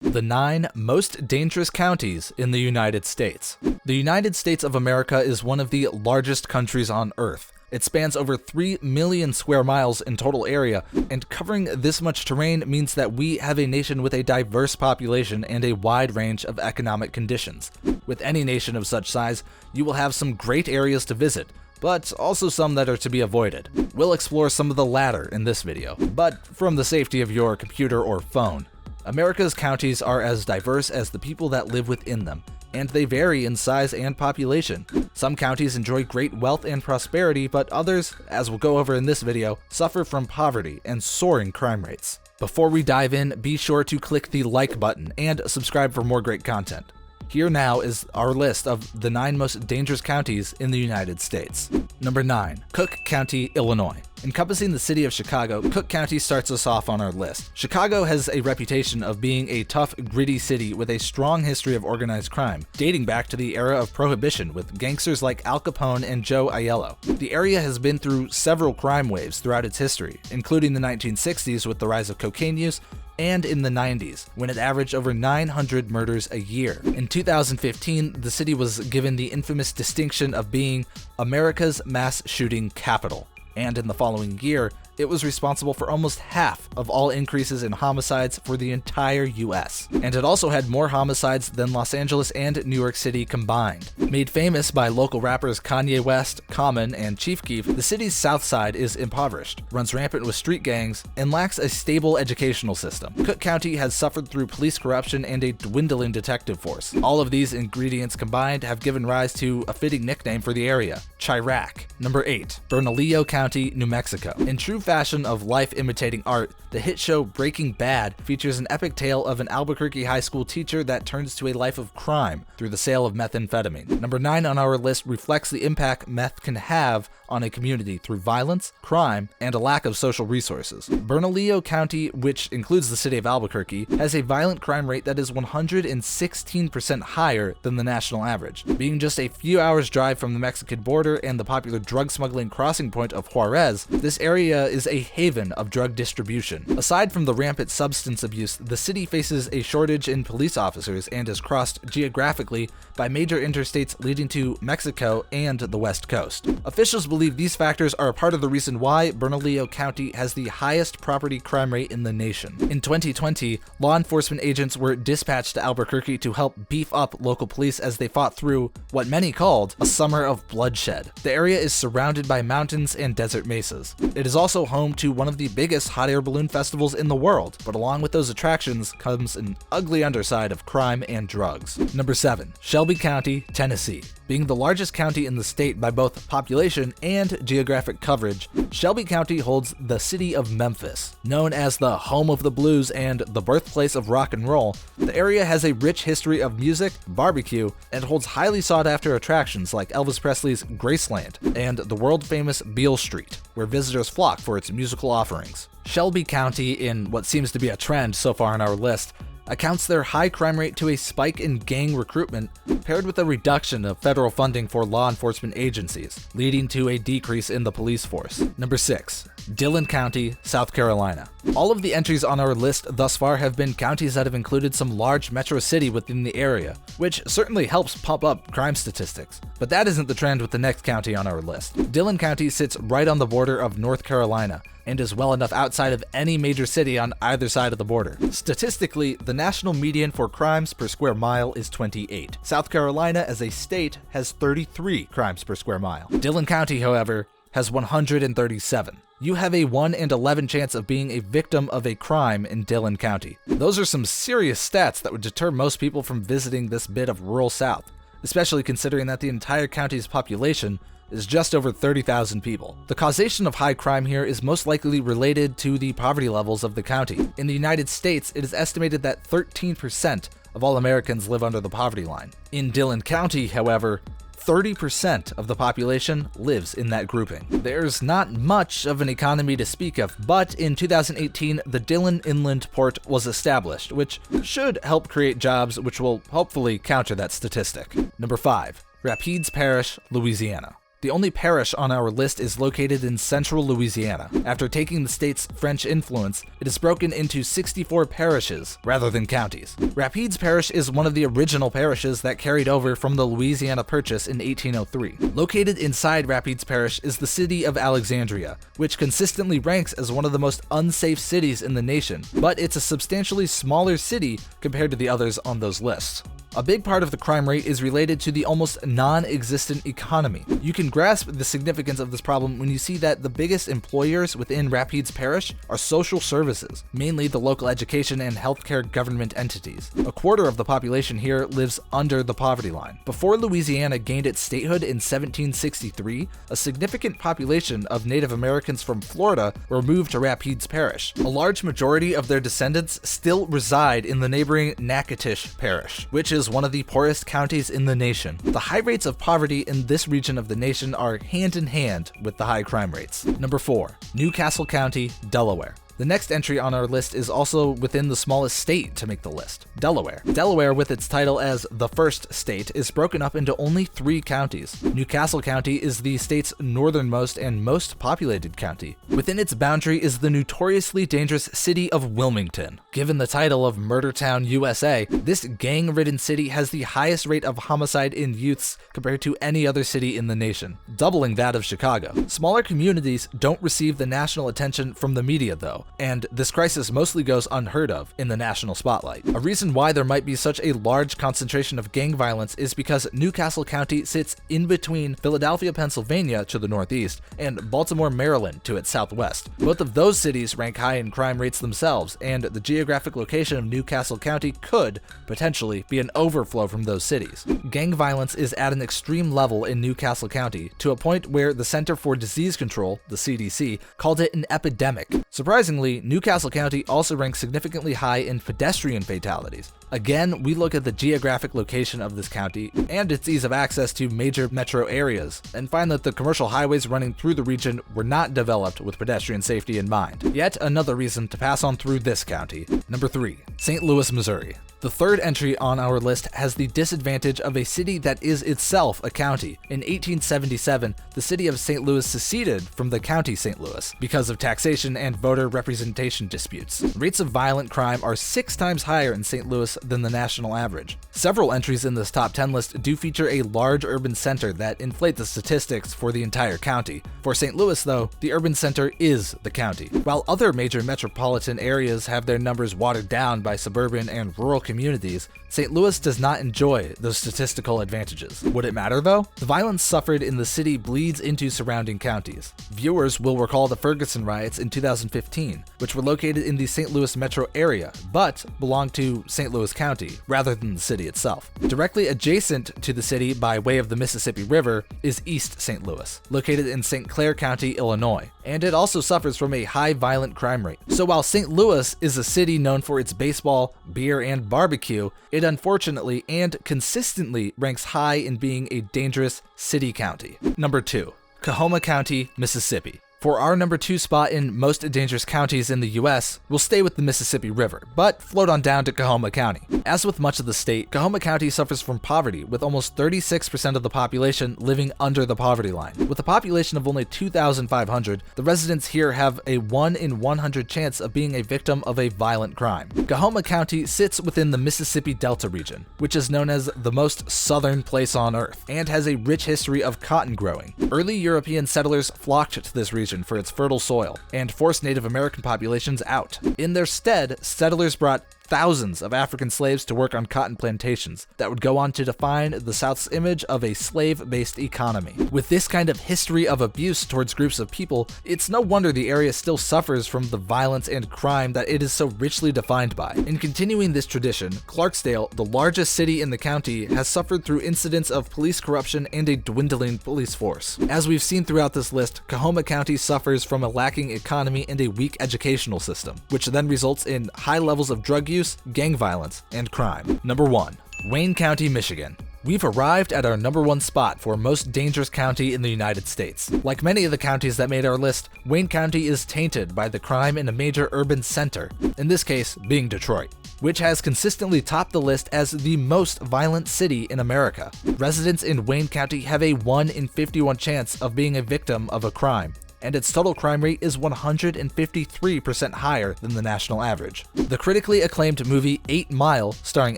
The 9 most dangerous counties in the United States. The United States of America is one of the largest countries on Earth. It spans over 3 million square miles in total area, and covering this much terrain means that we have a nation with a diverse population and a wide range of economic conditions. With any nation of such size, you will have some great areas to visit, but also some that are to be avoided. We'll explore some of the latter in this video, but from the safety of your computer or phone. America's counties are as diverse as the people that live within them, and they vary in size and population. Some counties enjoy great wealth and prosperity, but others, as we'll go over in this video, suffer from poverty and soaring crime rates. Before we dive in, be sure to click the like button and subscribe for more great content. Here now is our list of the 9 most dangerous counties in the United States. Number 9, Cook County, Illinois. Encompassing the city of Chicago, Cook County starts us off on our list. Chicago has a reputation of being a tough, gritty city with a strong history of organized crime, dating back to the era of Prohibition with gangsters like Al Capone and Joe Aiello. The area has been through several crime waves throughout its history, including the 1960s with the rise of cocaine use, and in the 90s, when it averaged over 900 murders a year. In 2015, the city was given the infamous distinction of being America's mass shooting capital. And in the following year, it was responsible for almost half of all increases in homicides for the entire US. And it also had more homicides than Los Angeles and New York City combined. Made famous by local rappers Kanye West, Common, and Chief Keef, the city's south side is impoverished, runs rampant with street gangs, and lacks a stable educational system. Cook County has suffered through police corruption and a dwindling detective force. All of these ingredients combined have given rise to a fitting nickname for the area, Chirac. Number 8, Bernalillo County, New Mexico. In true fashion of life imitating art, the hit show Breaking Bad features an epic tale of an Albuquerque high school teacher that turns to a life of crime through the sale of methamphetamine. Number 9 on our list reflects the impact meth can have on a community through violence, crime, and a lack of social resources. Bernalillo County, which includes the city of Albuquerque, has a violent crime rate that is 116% higher than the national average. Being just a few hours drive from the Mexican border and the popular drug smuggling crossing point of Juarez, this area is a haven of drug distribution. Aside from the rampant substance abuse, the city faces a shortage in police officers and is crossed geographically by major interstates leading to Mexico and the West Coast. Officials believe these factors are a part of the reason why Bernalillo County has the highest property crime rate in the nation. In 2020, law enforcement agents were dispatched to Albuquerque to help beef up local police as they fought through what many called a summer of bloodshed. The area is surrounded by mountains and desert mesas. It is also home to one of the biggest hot air balloon festivals in the world, but along with those attractions comes an ugly underside of crime and drugs. Number 7, Shelby County, Tennessee. Being the largest county in the state by both population and geographic coverage, Shelby County holds the city of Memphis. Known as the home of the blues and the birthplace of rock and roll, the area has a rich history of music, barbecue, and holds highly sought-after attractions like Elvis Presley's Graceland and the world-famous Beale Street, where visitors flock for its musical offerings. Shelby County, in what seems to be a trend so far on our list, accounts their high crime rate to a spike in gang recruitment paired with a reduction of federal funding for law enforcement agencies, leading to a decrease in the police force. Number 6, Dillon County, South Carolina. All of the entries on our list thus far have been counties that have included some large metro city within the area, which certainly helps pump up crime statistics. But that isn't the trend with the next county on our list. Dillon County sits right on the border of North Carolina and is well enough outside of any major city on either side of the border. Statistically, the national median for crimes per square mile is 28. South Carolina as a state has 33 crimes per square mile. Dillon County, however, has 137. You have a 1 in 11 chance of being a victim of a crime in Dillon County. Those are some serious stats that would deter most people from visiting this bit of rural South, especially considering that the entire county's population is just over 30,000 people. The causation of high crime here is most likely related to the poverty levels of the county. In the United States, it is estimated that 13% of all Americans live under the poverty line. In Dillon County, however, 30% of the population lives in that grouping. There's not much of an economy to speak of, but in 2018, the Dillon Inland Port was established, which should help create jobs, which will hopefully counter that statistic. Number 5, Rapides Parish, Louisiana. The only parish on our list is located in central Louisiana. After taking the state's French influence, it is broken into 64 parishes rather than counties. Rapides Parish is one of the original parishes that carried over from the Louisiana Purchase in 1803. Located inside Rapides Parish is the city of Alexandria, which consistently ranks as one of the most unsafe cities in the nation, but it's a substantially smaller city compared to the others on those lists. A big part of the crime rate is related to the almost non-existent economy. You can grasp the significance of this problem when you see that the biggest employers within Rapides Parish are social services, mainly the local education and healthcare government entities. A quarter of the population here lives under the poverty line. Before Louisiana gained its statehood in 1763, a significant population of Native Americans from Florida were moved to Rapides Parish. A large majority of their descendants still reside in the neighboring Natchitoches Parish, which is one of the poorest counties in the nation. The high rates of poverty in this region of the nation are hand in hand with the high crime rates. Number 4, New Castle County, Delaware. The next entry on our list is also within the smallest state to make the list, Delaware. Delaware, with its title as the first state, is broken up into only 3 counties. New Castle County is the state's northernmost and most populated county. Within its boundary is the notoriously dangerous city of Wilmington. Given the title of Murder Town, USA, this gang-ridden city has the highest rate of homicide in youths compared to any other city in the nation, doubling that of Chicago. Smaller communities don't receive the national attention from the media, though, and this crisis mostly goes unheard of in the national spotlight. A reason why there might be such a large concentration of gang violence is because New Castle County sits in between Philadelphia, Pennsylvania to the northeast and Baltimore, Maryland to its southwest. Both of those cities rank high in crime rates themselves, and the geographic location of New Castle County could potentially be an overflow from those cities. Gang violence is at an extreme level in New Castle County, to a point where the Center for Disease Control, the CDC, called it an epidemic. Surprisingly, New Castle County also ranks significantly high in pedestrian fatalities. Again, we look at the geographic location of this county and its ease of access to major metro areas, and find that the commercial highways running through the region were not developed with pedestrian safety in mind. Yet another reason to pass on through this county. Number 3, St. Louis, Missouri. The third entry on our list has the disadvantage of a city that is itself a county. In 1877, the city of St. Louis seceded from the county St. Louis because of taxation and voter representation disputes. Rates of violent crime are 6 times higher in St. Louis than the national average. Several entries in this top 10 list do feature a large urban center that inflate the statistics for the entire county. For St. Louis, though, the urban center is the county. While other major metropolitan areas have their numbers watered down by suburban and rural communities, St. Louis does not enjoy those statistical advantages. Would it matter though? The violence suffered in the city bleeds into surrounding counties. Viewers will recall the Ferguson riots in 2015, which were located in the St. Louis metro area, but belonged to St. Louis County rather than the city itself. Directly adjacent to the city by way of the Mississippi River is East St. Louis, located in St. Clair County, Illinois, and it also suffers from a high violent crime rate. So while St. Louis is a city known for its baseball, beer, and barbecue, it unfortunately and consistently ranks high in being a dangerous city county. Number 2, Coahoma County, Mississippi. For our number 2 spot in most dangerous counties in the US, we'll stay with the Mississippi River, but float on down to Coahoma County. As with much of the state, Coahoma County suffers from poverty, with almost 36% of the population living under the poverty line. With a population of only 2,500, the residents here have a 1 in 100 chance of being a victim of a violent crime. Coahoma County sits within the Mississippi Delta region, which is known as the most southern place on Earth, and has a rich history of cotton growing. Early European settlers flocked to this region for its fertile soil and forced Native American populations out. In their stead, settlers brought thousands of African slaves to work on cotton plantations that would go on to define the South's image of a slave-based economy. With this kind of history of abuse towards groups of people, it's no wonder the area still suffers from the violence and crime that it is so richly defined by. In continuing this tradition, Clarksdale, the largest city in the county, has suffered through incidents of police corruption and a dwindling police force. As we've seen throughout this list, Coahoma County suffers from a lacking economy and a weak educational system, which then results in high levels of drug use, gang violence, and crime. Number 1, Wayne County, Michigan. we've arrived at our #1 spot for most dangerous county in the United States. Like many of the counties that made our list, Wayne County is tainted by the crime in a major urban center, in this case being Detroit, which has consistently topped the list as the most violent city in America. Residents in Wayne County have a 1 in 51 chance of being a victim of a crime, and its total crime rate is 153% higher than the national average. The critically acclaimed movie 8 Mile, starring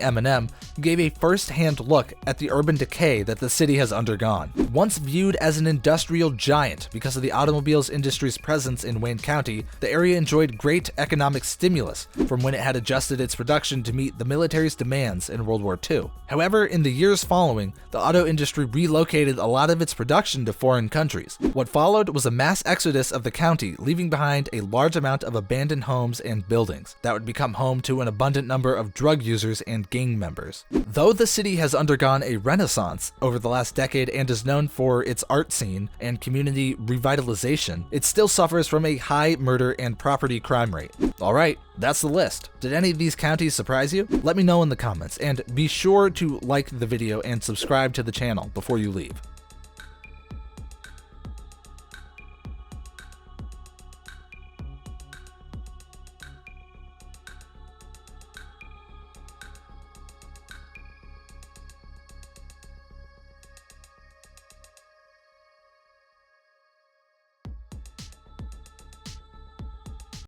Eminem, gave a first-hand look at the urban decay that the city has undergone. Once viewed as an industrial giant because of the automobiles industry's presence in Wayne County, the area enjoyed great economic stimulus from when it had adjusted its production to meet the military's demands in World War II. However, in the years following, the auto industry relocated a lot of its production to foreign countries. What followed was a mass exodus of the county, leaving behind a large amount of abandoned homes and buildings that would become home to an abundant number of drug users and gang members. Though the city has undergone a renaissance over the last decade and is known for its art scene and community revitalization, it still suffers from a high murder and property crime rate. Alright, that's the list. Did any of these counties surprise you? Let me know in the comments, and be sure to like the video and subscribe to the channel before you leave.